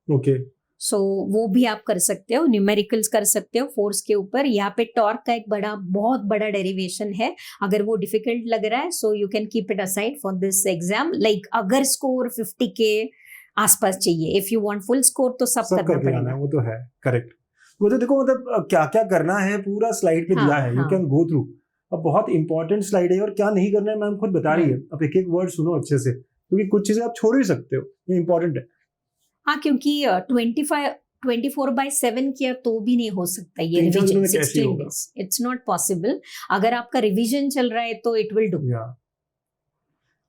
ओके, सो वो भी आप कर सकते हो, न्यूमेरिकल्स कर सकते हो फोर्स के ऊपर। यहाँ पे टॉर्क का एक बहुत बड़ा डेरिवेशन है, अगर वो डिफिकल्ट लग रहा है सो you can keep it aside for this exam. Like अगर स्कोर 50 के आसपास चाहिए, if you want full score तो सब करना करके आना पड़ेगा। है, वो तो है, करेक्ट। वो तो देखो मतलब क्या क्या करना है पूरा स्लाइड पे दिया है, यू कैन गो थ्रू। अब बहुत इंपॉर्टेंट स्लाइड है, और क्या नहीं करना है मैम खुद बता रही है, अब एक एक वर्ड सुनो अच्छे से, क्योंकि कुछ चीजें आप छोड़ भी सकते हो, ये इंपॉर्टेंट है। हाँ, क्योंकि 24/7 किया तो भी नहीं हो सकता ये 3-4 दिनों रिवीजन, में कैसे 16 होगा? Days, it's not possible. अगर आपका रिवीजन चल रहा है तो इट विल डू,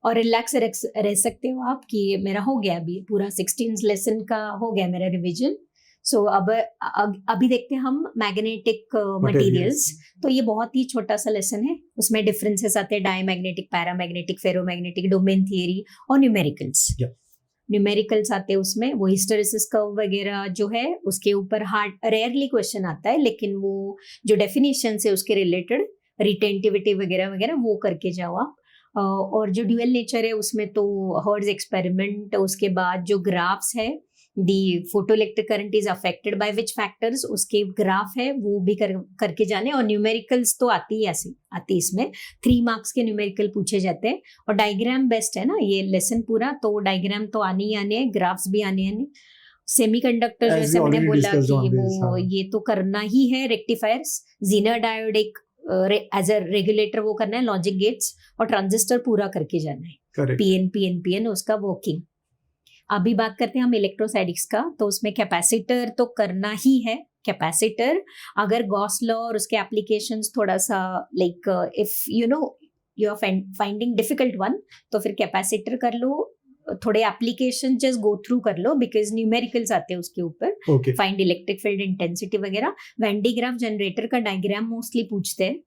और रिलैक्स रह सकते हो आप कि मेरा हो गया अभी पूरा 16 लेसन का हो गया मेरा रिवीजन। सो अब अभी देखते हैं हम मैग्नेटिक मटेरियल्स। तो ये बहुत ही छोटा सा लेसन है, उसमें डिफरेंसेस आते हैं diamagnetic, paramagnetic, ferromagnetic, domain theory और न्यूमेरिकल्स। न्यूमेरिकल्स आते हैं उसमें, वो हिस्टेरेसिस कर्व वगैरह जो है उसके ऊपर हार्ड रेयरली क्वेश्चन आता है, लेकिन वो जो डेफिनेशन है उसके रिलेटेड रिटेंटिविटी वगैरह वगैरह वो करके जाओ आप। और जो ड्यूअल नेचर है उसमें तो हर्ट्ज एक्सपेरिमेंट, उसके बाद जो ग्राफ्स है, the photoelectric current is affected by which factors, उसके ग्राफ है वो भी करके जाने। और न्यूमेरिकल्स तो आती इसमें 3 मार्क्स के न्यूमेरिकल पूछे जाते हैं, और डायग्राम बेस्ट है ना ये लेसन पूरा, तो डायोग्राम तो आने ही आने हैं, ग्राफ्स भी आने हैं। सेमीकंडक्टर जैसे मैंने बोला कि वो ये तो करना ही है, rectifiers, zener diode as a regulator वो करना है, लॉजिक गेट्स और ट्रांजिस्टर पूरा करके जाना है, पीएन उसका वर्किंग। अभी बात करते हैं हम इलेक्ट्रोस्टैटिक्स का, तो उसमें कैपेसिटर तो करना ही है। कैपेसिटर अगर गॉस लॉ और उसके एप्लीकेशंस थोड़ा सा like if you are finding difficult one, तो फिर कैपेसिटर कर लो, थोड़े एप्लीकेशन जस्ट गो थ्रू कर लो बिकॉज न्यूमेरिकल्स आते हैं उसके ऊपर, okay find electric field intensity वगैरह। वेन डी ग्राफ जनरेटर का डायग्राम मोस्टली पूछते हैं।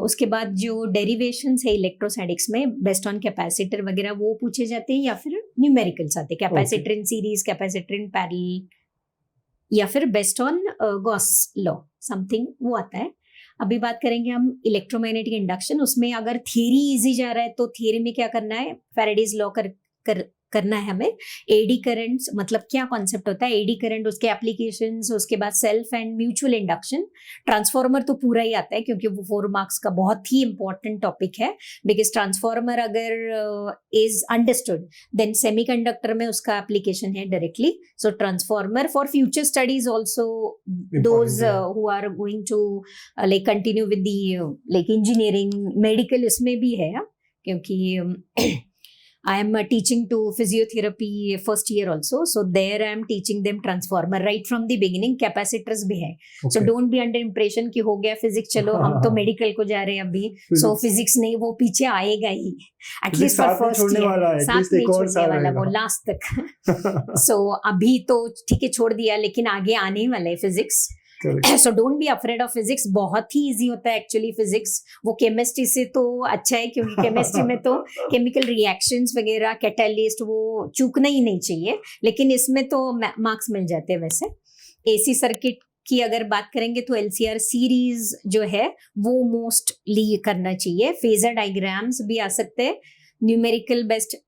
उसके बाद जो डेरिवेशंस है इलेक्ट्रोस्टैटिक्स में बेस्ड ऑन कैपेसिटर वगैरह वो पूछे जाते हैं, या फिर न्यूमेरिकल्स आते हैं, capacitor in series, capacitor in parallel, या फिर based on Gauss law something वो आता है। अभी बात करेंगे हम इलेक्ट्रोमैग्नेटिक इंडक्शन। उसमें अगर थियरी इजी जा रहा है तो थियरी में क्या करना है, फैराडेज लॉ करना है हमें। एडी करंट्स मतलब क्या कॉन्सेप्ट होता है, एडी करंट, उसके एप्लीकेशंस, उसके बाद self and mutual induction. Transformer तो पूरा ही आता है क्योंकि वो 4 मार्क्स का बहुत ही इंपॉर्टेंट टॉपिक है, बिकॉज ट्रांसफार्मर अगर इज अंडरस्टूड देन सेमीकंडक्टर में उसका एप्लीकेशन है directly. So transformer for future studies also, those who are going to like continue with the like engineering, medical, इसमें भी है क्योंकि I am teaching to physiotherapy first year also, so there I am teaching them transformer right from the beginning. Capacitors भी है, so don't be under impression कि हो गया physics, चलो हम तो medical को जा रहे हैं अभी, so physics नहीं, वो पीछे आएगा ही, at least for first year, साथ नहीं छोड़ने वाला वो last तक। so अभी तो ठीक है छोड़ दिया, लेकिन आगे आने वाला है physics। So don't be afraid of physics, बहुत ही इजी होता है एक्चुअली फिजिक्स। वो केमिस्ट्री से तो अच्छा है क्योंकि केमिस्ट्री में तो केमिकल रिएक्शंस वगैरह, कैटालिस्ट, वो चूकना ही नहीं चाहिए, लेकिन इसमें तो मार्क्स मिल जाते हैं। वैसे एसी सर्किट की अगर बात करेंगे तो एलसीआर सीरीज जो है वो मोस्टली करना चाहिए। फेजर डायग्राम्स भी आ सकते हैं, न्यूमेरिकल बेस्ड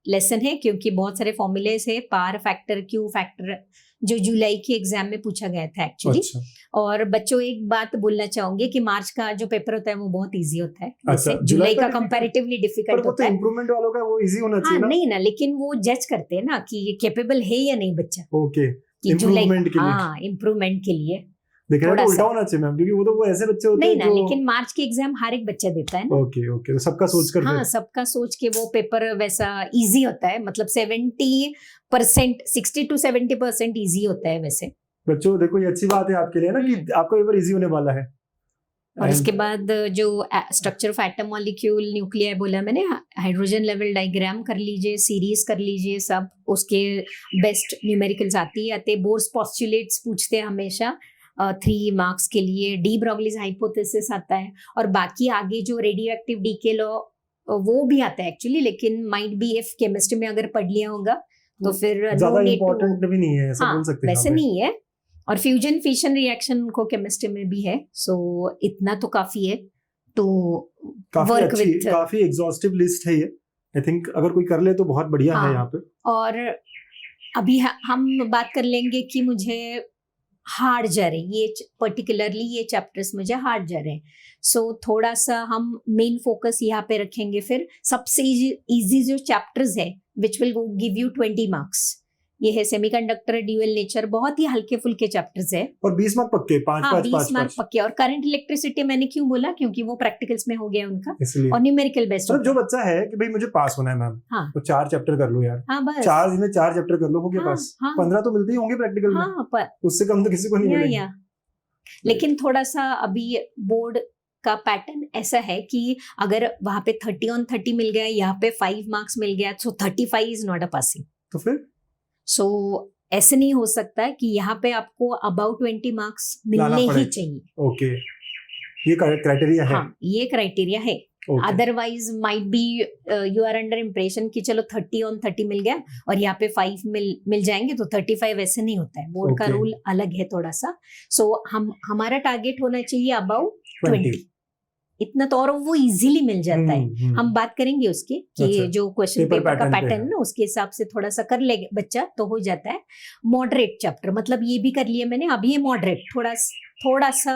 लेसन है क्योंकि बहुत सारे फॉर्मूलेस है, पावर फैक्टर, क्यू फैक्टर, जो जुलाई के एग्जाम में पूछा गया था एक्चुअली। अच्छा। और बच्चों एक बात बोलना चाहूंगी कि मार्च का जो पेपर होता है वो बहुत इजी होता है। अच्छा, जुलाई का कंपैरेटिवली डिफिकल्ट होता है। इंप्रूवमेंट वालों का वो इजी होना चाहिए ना? नहीं ना, लेकिन वो जज करते हैं ना कि ये कैपेबल है या नहीं बच्चा। ओके, इम्प्रूवमेंट के लिए। हाँ, इम्प्रूवमेंट के लिए देखा तो उल्टा होना चाहिए मैम, क्योंकि वो तो वो ऐसे बच्चे होते हैं नहीं ना, लेकिन मार्च के एग्जाम हर एक बच्चा देता है ना। ओके ओके, तो सबका सोच कर, हाँ, सबका सोच के वो पेपर वैसा इजी होता है, मतलब 70%, 60 to 70% इजी होता है वैसे। बच्चों देखो ये अच्छी बात है आपके लिए ना कि आपका पेपर इजी होने वाला है। और इसके बाद जो structure of atom, molecule, nuclear बोला मैंने, हाइड्रोजन लेवल डायग्राम कर लीजिए, सीरीज कर लीजिए, सब उसके बेस्ट न्यूमेरिकल्स आते बोर्स पोस्टुलेट्स पूछते हैं हमेशा 3 मार्क्स के लिए। डी ब्रॉगलीज हाइपोथेसिस आता है, और बाकी आगे जो रेडियो एक्टिव डीके लॉ वो भी आता है एक्चुअली, लेकिन माइट बी इफ केमिस्ट्री में अगर पढ़ लिया होगा तो फिर ज्यादा इंपॉर्टेंट भी नहीं है, ऐसा बोल सकते हैं। वैसे नहीं है। और फ्यूजन फिशन रिएक्शन को केमिस्ट्री में भी है, सो इतना तो काफी है टू वर्क विद। काफी एग्जॉस्टिव लिस्ट है ये, आई थिंक अगर कोई कर ले तो बहुत बढ़िया है यहाँ पे। और अभी हम बात कर लेंगे कि मुझे हार्ड जा रहे हैं ये, पर्टिकुलरली ये चैप्टर्स मुझे हार्ड जा रहे हैं, सो थोड़ा सा हम मेन फोकस यहाँ पे रखेंगे। फिर सबसे इजी जो चैप्टर्स है which will give you 20 marks, ये है सेमीकंडक्टर, ड्यूअल नेचर, बहुत ही हल्के फुल्के चैप्टर्स है। और 20 मार्क पक्के, 5 मार्क पक्के। और करंट इलेक्ट्रिसिटी मैंने क्यों बोला, क्योंकि वो प्रैक्टिकल्स में हो गया उनका, और न्यूमेरिकल बेस्ड। मतलब जो बच्चा है कि भाई मुझे पास होना है मैम, हाँ, तो 4 चैप्टर कर लो यार। हाँ, बस 4 दिन में 4 चैप्टर कर लो, हो गया पास। 15 तो मिलते ही होंगे प्रैक्टिकल में, उससे कम तो किसी को नहीं मिलेगा। लेकिन थोड़ा सा अभी बोर्ड का पैटर्न ऐसा है कि अगर वहां पे 30 on 30 मिल गया, यहाँ पे 5 मार्क्स मिल गया, सो 35 इज नॉट अ पासिंग। तो फिर ऐसे नहीं हो सकता कि यहाँ पे आपको अबाउट 20 मार्क्स मिलने ही चाहिए। ओके, ये क्राइटेरिया है। हाँ, ये क्राइटेरिया है। Otherwise might be you are under impression कि चलो 30 on 30 मिल गया और यहाँ पे 5 मिल जाएंगे तो 35, ऐसे नहीं होता है। बोर्ड का रूल अलग है थोड़ा सा। सो हमारा टारगेट होना चाहिए अबाउट 20, इतना तो, और वो इजीली मिल जाता है। हम बात करेंगे उसकी कि अच्छा, जो क्वेश्चन पेपर का पैटर्न ना उसके हिसाब से थोड़ा सा कर ले बच्चा तो हो जाता है। मॉडरेट चैप्टर, मतलब ये भी कर लिया मैंने, अभी ये मॉडरेट, थोड़ा सा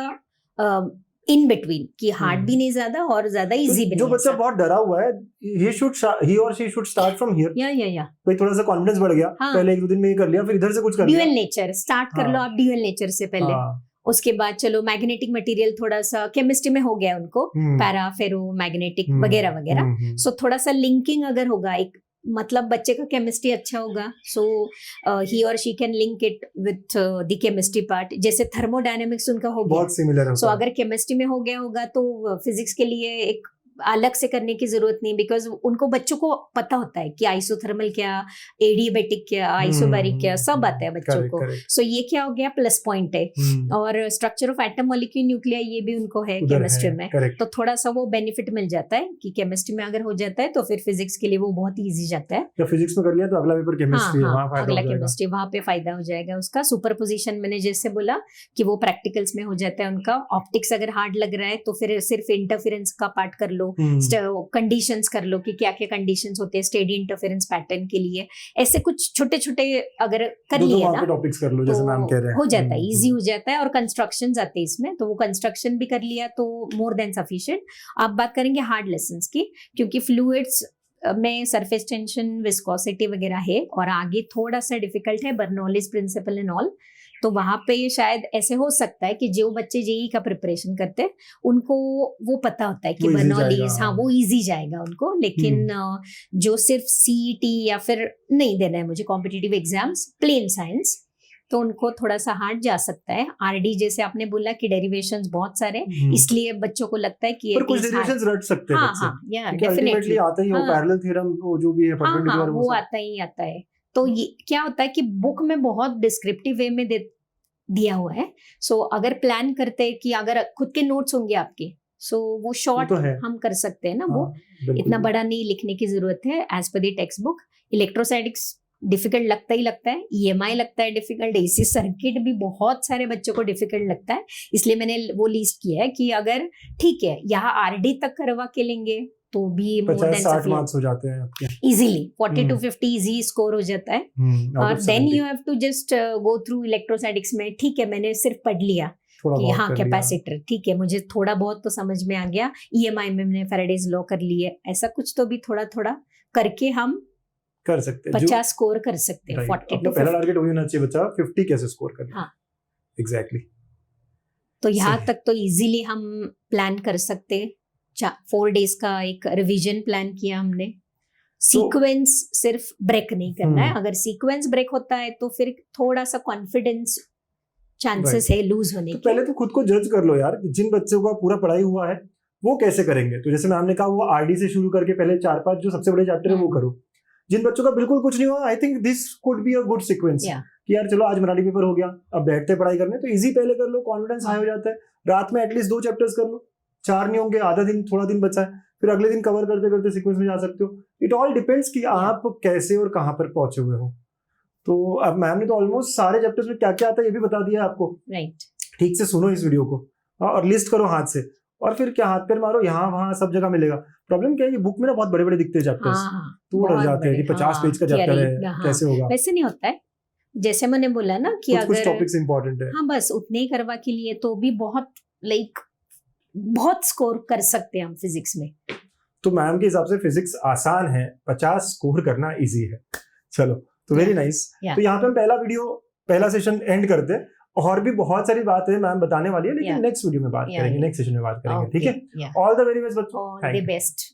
इन बिटवीन, कि हार्ड भी नहीं ज्यादा और ज्यादा इजी भी नहीं। जो बच्चा बहुत डरा हुआ है, he or she should start from here। या भाई थोड़ा सा कॉन्फिडेंस बढ़ गया, पहले 1-2 दिन में ये कर लिया, फिर इधर से कुछ कर लिया। ड्यूअल नेचर स्टार्ट कर लो आप, ड्यूअल नेचर से पहले। उसके बाद चलो मैग्नेटिक मटेरियल, थोड़ा सा केमिस्ट्री में हो गया उनको, पैरा, फेरो, मैग्नेटिक वगैरह वगैरह। सो थोड़ा सा लिंकिंग अगर होगा, एक मतलब बच्चे का केमिस्ट्री अच्छा होगा, सो ही और she can link it with the chemistry part. जैसे थर्मोडायनेमिक्स उनका हो गया, बहुत सिमिलर होता है। सो अगर केमिस्ट्री में हो गया होगा तो फिजिक्स के लिए एक अलग से करने की जरूरत नहीं, बिकॉज उनको बच्चों को पता होता है कि आइसोथर्मल क्या, एडियाबेटिक क्या, आइसोबैरिक क्या, सब आता है बच्चों को। सो ये क्या हो गया, प्लस पॉइंट है। और structure of atom molecule nuclear ये भी उनको है केमिस्ट्री में, तो थोड़ा सा वो बेनिफिट मिल जाता है कि केमिस्ट्री में अगर हो जाता है तो फिर फिजिक्स के लिए वो बहुत ईजी जाता है। तो फिजिक्स में कर लिया तो अगला पेपर केमिस्ट्री है, वहां फायदा अगला हो जाएगा। केमिस्ट्री, वहां पे फायदा हो जाएगा उसका। सुपरपोजिशन मैंने जैसे बोला कि वो प्रैक्टिकल्स में हो जाता है उनका। ऑप्टिक्स अगर हार्ड लग रहा है तो फिर सिर्फ इंटरफेरेंस का पार्ट कर लो, कंडीशंस कर लो कि क्या क्या कंडीशंस होते हैं स्टेडी इंटरफेरेंस पैटर्न के लिए। ऐसे कुछ छोटे छोटे अगर कर लिया ना टॉपिक्स कर लो, जैसे मैम कह रहे हैं, हो जाता है, इजी हो जाता है। और कंस्ट्रक्शन आते हैं इसमें, तो वो कंस्ट्रक्शन भी कर लिया तो मोर देन सफिशिएंट। आप बात करेंगे हार्ड लेसन्स की, क्योंकि फ्लूइड्स में सरफेस टेंशन, विस्कोसिटी वगैरह है, और आगे थोड़ा सा डिफिकल्ट है बर्नौलीज प्रिंसिपल एंड ऑल। तो वहां पे शायद ऐसे हो सकता है कि जो बच्चे जेईई का प्रिपरेशन करते हैं उनको वो पता होता है कि बर्नौलीज, हाँ वो इजी जाएगा उनको। लेकिन जो सिर्फ सीईटी या फिर नहीं देना है मुझे कॉम्पिटिटिव एग्जाम्स, प्लेन साइंस, तो उनको थोड़ा सा हार्ड जा सकता है। आरडी जैसे आपने बोला कि डेरिवेशंस बहुत सारे, इसलिए बच्चों को लगता है कि पर कुछ डेरिवेशंस रट सकते हैं बच्चे। हाँ, या डेफिनेटली आता ही हो, पैरेलल थ्योरम जो भी है, हाँ, वो आता ही आता है। तो ये क्या होता है कि बुक में बहुत डिस्क्रिप्टिव वे में दिया हुआ है। सो अगर प्लान करते हैं कि अगर खुद के नोट्स होंगे आपके, सो वो शॉर्ट हम कर सकते हैं ना, वो इतना बड़ा नहीं लिखने की जरूरत है as per the textbook. Electrostatics difficult लगता ही लगता है, ईएमआई लगता है डिफिकल्ट, एसी सर्किट भी बहुत सारे बच्चों को डिफिकल्ट लगता है। इसलिए मैंने वो लिस्ट किया है कि अगर ठीक है यहाँ आरडी तक करवा के लेंगे तो भी 50-60 मार्क्स हो जाते हैं आपके इजीली, 40 to 50 इजी स्कोर हो जाता है। और then you have to just go through electrostatics में। ठीक है, मैंने सिर्फ पढ़ लिया कि हाँ कैपेसिटर, ठीक है, मुझे थोड़ा बहुत तो समझ में आ गया। ईएमआई में मैंने फैराडेज लॉ कर लिए, ऐसा कुछ तो भी थोड़ा थोड़ा करके हम कर सकते हैं, 50 स्कोर कर सकते हैं। 40 to 50 पहला टारगेट वही होना चाहिए बच्चा 50 कैसे स्कोर करना। हाँ एग्जैक्टली। तो यहाँ तक तो इजीली हम प्लान कर सकते हैं। 4 days का एक रिवीजन प्लान किया हमने। सीक्वेंस सिर्फ ब्रेक नहीं करना है, अगर सीक्वेंस ब्रेक होता है तो फिर थोड़ा सा कॉन्फिडेंस चांसेस है लूज होने के। पहले तो खुद को जज कर लो यार कि जिन बच्चों का पूरा पढ़ाई हुआ है वो कैसे करेंगे। तो जैसे मैम ने कहा वो आरडी से शुरू करके पहले 4-5 जो सबसे बड़े चैप्टर है वो करो। जिन बच्चों का बिल्कुल कुछ नहीं हुआ, I think this could be a good sequence कि यार चलो आज मराठी पेपर हो गया, अब बैठते पढ़ाई करने, तो इजी पहले कर लो, कॉन्फिडेंस हाई हो जाता है। रात में एटलीस्ट 2 चैप्टर्स कर लो, 4 नहीं होंगे, आधा दिन थोड़ा दिन बचा है, फिर अगले दिन कवर करते करते सीक्वेंस में जा सकते हो। इट ऑल डिपेंड्स कि आप कैसे और कहाँ पर पहुंचे हुए हो। तो अब मैम ने तो ऑलमोस्ट सारे चैप्टर्स में क्या क्या आता है ये भी बता दिया आपको। राइट, ठीक से सुनो इस वीडियो को और लिस्ट करो हाथ से, और फिर क्या हाथ पैर मारो, यहाँ वहाँ सब जगह मिलेगा। प्रॉब्लम क्या है, ये बुक में ना बहुत बड़े बड़े दिखते हैं चैप्टर्स, तो वो डर जाते हैं कि 50 पेज का चैप्टर है, कैसे होगा। वैसे नहीं होता है, जैसे मैंने बोला ना कि अगर कुछ टॉपिक्स इंपॉर्टेंट है, हाँ बस उतने ही करवा के लिए तो भी बहुत बहुत स्कोर कर सकते हैं हम फिजिक्स में। तो मैम के हिसाब से फिजिक्स आसान है, 50 स्कोर करना इजी है। चलो, तो वेरी नाइस। तो यहाँ पे हम पहला सेशन एंड करते हैं। और भी बहुत सारी बातें मैम बताने वाली है, लेकिन नेक्स्ट वीडियो में बात करेंगे, नेक्स्ट सेशन में बात करेंगे। ठीक है, ऑल द वेरी बेस्ट बच्चों, ऑल द बेस्ट।